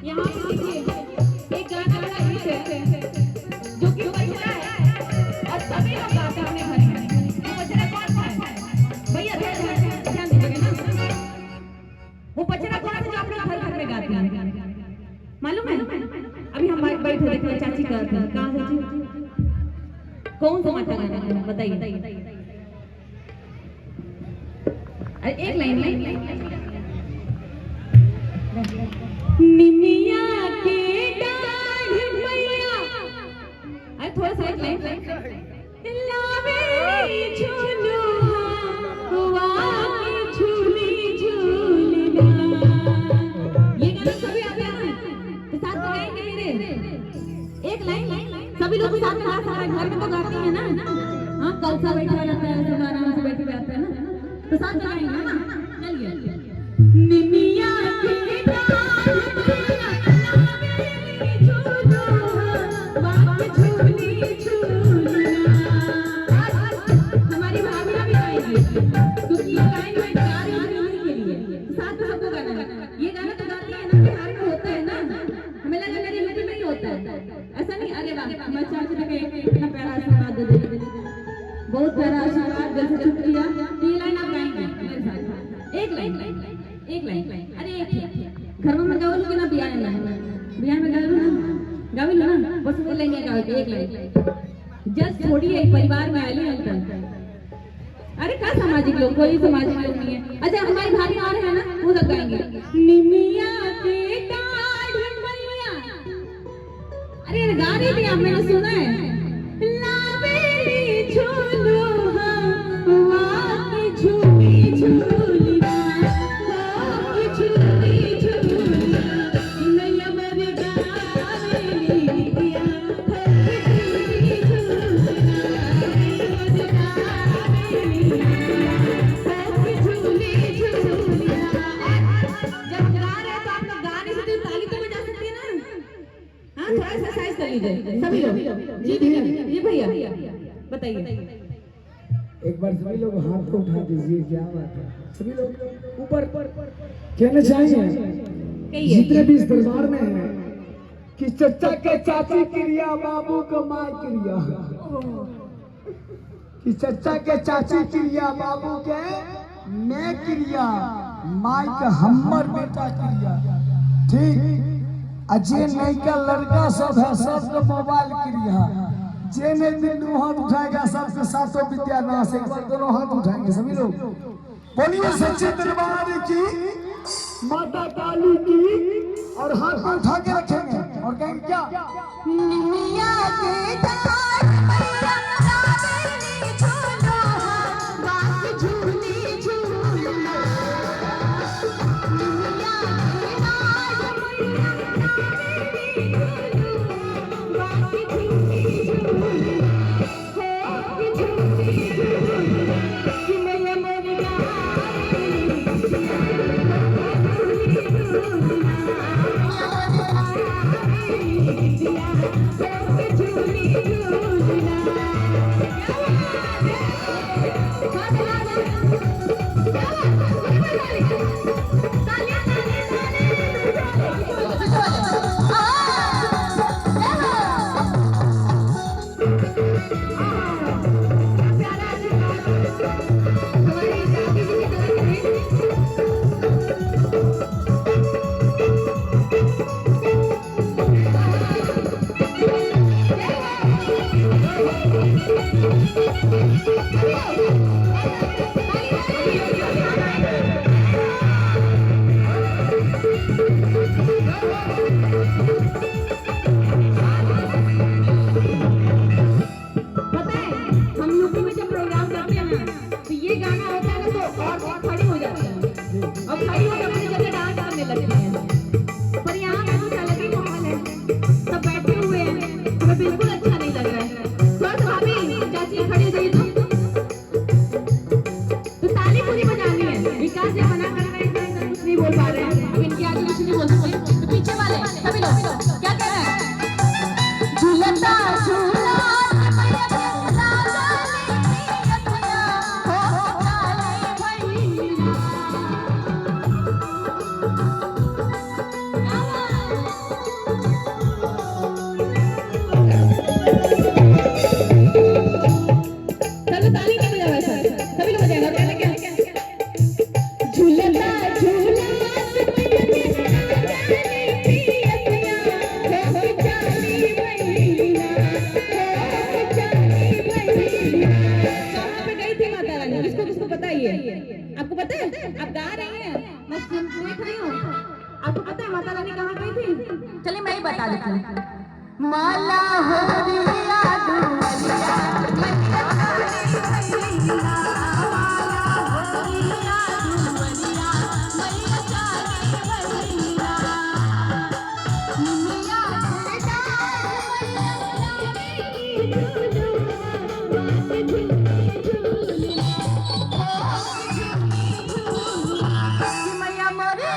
यहाँ पे देखिए एक गाना बड़ा हिट है जो कि बजना है और सभी लोग गाते हैं अपने घर में। वो बजना कौन सा है भैया? ध्यान दीजिएगा ना। वो बजना कौन सा जो आप लोग घर में गाते हैं मालूम है? अभी हम बैठे देखो चाची गाते हैं। कहाँ है जी? कौन सा माता गाना है बताइए? एक लाइन निमिया के डाढ़ मैया। अरे थोड़ा सा एक लाइन लावे झूलू हुआ की झूली झूलना। ये गाना सभी आते हैं तो साथ में गाएंगे मेरे। एक लाइन सभी लोग साथ में घर में तो गाते हैं ना। हाँ कल सा बैठा रहता है, सब आराम से बैठे रहते हैं ना, तो साथ गाएंगे ना। चलिए निमिया के डाल मैया लावे झूलू वाके झूली झूलना। हमारी भाभी भी गाएंगी क्योंकि ये गाएंगे गा रही है के लिए। साथ में सबको गाना ये गाना तो गाती है ना, बिहार में होता है ना। हमें लगा मेरी यूपी में ही होता है, ऐसा नहीं। अरे वाह मैं चाची ने इतना प्यारा आशीर्वाद दे दे, बहुत प्यारा आशीर्वाद दिल से चुप किया। ये लाइन आप गाएंगे मेरे साथ। एक लाइन अरे एक घर में गाओ लोगे ना, बिहार में गाओ ना बस वो लेंगे गाओ एक लाइन जस्ट थोड़ी है परिवार में आए अंकल। अरे क्या सामाजिक लोग, कोई सामाजिक लोग नहीं है। अच्छा हमारी भाभी और है ना, वो सब गाएंगे निमिया के डाढ़ मैया। अरे गा रही थी आप, मैंने सुना है। लावेली झूलू हुआ की झूली झूलना की झूली झूलना। नैया मेरी गावेली दिया की झूली झूलना। जब गा रहे तो आप लोग गाने से तो ताली तो बजा सकती है ना। हाँ थोड़ा एक्सरसाइज कर लीजिए सभी लोग। जी भैया बताइए। एक बार सभी लोग हाथ को उठा दीजिए। क्या बात है, सभी लोग ऊपर कहना चाहिए जितने भी इस दरबार में हैं कि चचा के चाची क्रिया, बाबू को माँ क्रिया। कि चचा के चाची क्रिया, बाबू के मैं क्रिया, माँ का हम्मर बेटा क्रिया। ठीक अजय नहीं का लड़का सब है, सबको मोबाइल क्रिया। जे ने बिंदु हाथ उठाएगा सबके साथों विद्यानाश। एक बार दोनों हाथ उठाएंगे सभी लोग। बोलिए सच्चे दरबार की, माता काली की, और हाथ को उठा के रखेंगे और कहेंगे क्या? निमिया के डाढ़ मैया लावेली झूलू वाके झूली झूलना। निमिया के डाढ़ मैया लावेली झूलू वाके झूली झूलना की झूली झूलना। कि मैया मेरी गावेली बिल्कुल अच्छा नहीं लग रहा है। बस भाभी चाची खड़ी रही तो चलिए मैं ही बता देती हूँ। माला होरिया दुवलिया मैया चाली भैया, माला होरिया दुवलिया मैया चाली भैया, निमिया बेटा मैया मोरे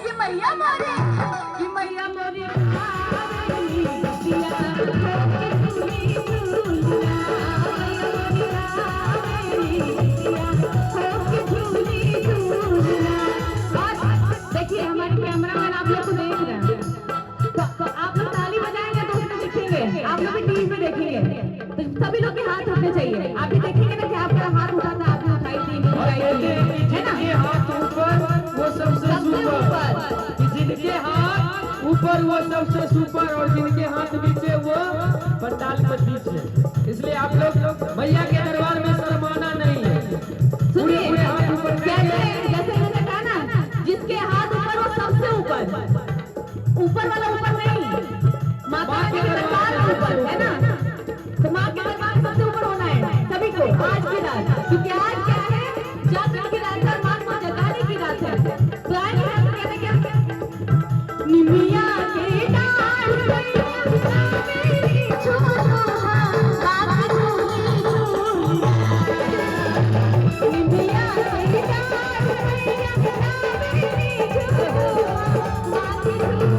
कि मैया मोरे कि मैया मोरे देखिए हमारे कैमरामैन आप लोग को देख रहे हैं, तो आप लोग ताली बजाएंगे तो उसमें देखेंगे, आप लोग भी टीवी पे देखेंगे, तो सभी लोग के हाथ उठने चाहिए। आप भी देखेंगे ना कि आपका हाथ उठा था, आपने उठाई थी, नहीं उठाई थी, है ना? जिनके हाथ ऊपर वो सबसे सुपर, जिनके हाथ ऊपर वो सबसे सुपर, और जिनके हाथ नीचे वो पंडाल के पीछे। इसलिए आप लोग मैया के दरबार में शर्माना नहीं है। सुनिए पूरे हाथ ऊपर जैसे मैंने कहा ना, जिसके हाथ ऊपर वो सबसे ऊपर, ऊपर वाला ऊपर नहीं, माता के दरबार में ऊपर, है ना? तो माँ के दरबार सबसे ऊपर होना है सभी को आज की रात, क्योंकि आज क्या है, जागरण की रात है, माँ को जगाने की रात है। तो आज की रात कहते क्या, निमिया के डाल मेरी छोड़ो बात झूठी निमिया के डाल मेरी छोड़ो बात झूठी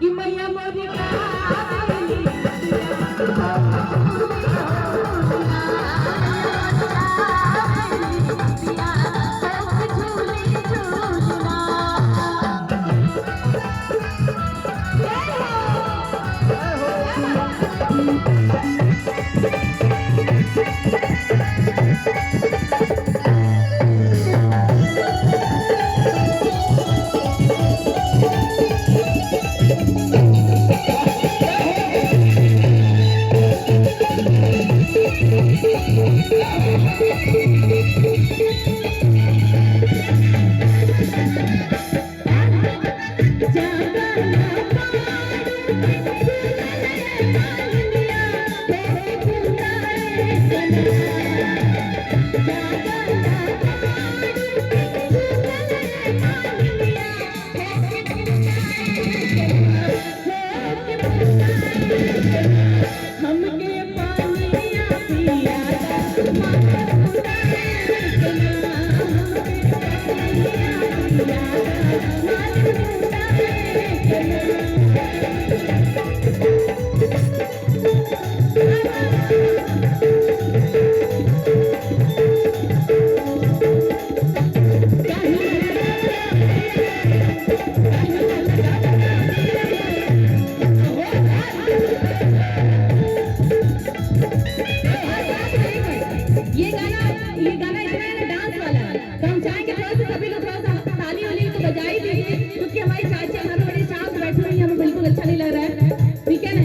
कि मैया मोरी ये गाना इतना है डांस वाला, तो हम चाहेंगे थोड़ा सा सभी लोग थोड़ा सा ताली वाली तो बजाई दीजिए, क्योंकि हमारी चाची हमारे बड़े शांत बैठी हुई, हमें बिल्कुल अच्छा नहीं लग रहा है, ठीक है ना?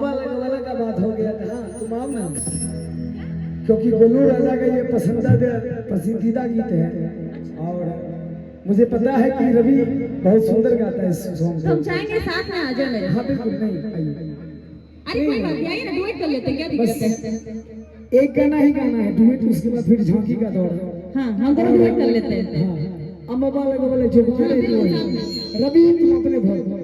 वाला का बात हो गया था, तुम आओ ना, क्योंकि गोलू राजा का ये पसंदीदा गीत है, और मुझे पता है कि रवि बहुत सुंदर गाता है इस सॉन्ग को। हम चाहेंगे साथ में आ जाओ मेरे। हाँ बिल्कुल, नहीं आइए। अरे कोई बात नहीं, आइए ना, डुएट कर लेते हैं, क्या दिक्कत है? एक गाना ही गाना है डुएट, उसके बाद फिर झांकी का दौर। हाँ हम दोनों डुएट कर लेते हैं। हाँ, अम्मा वाले को बोले जो रवि तुम अपने घर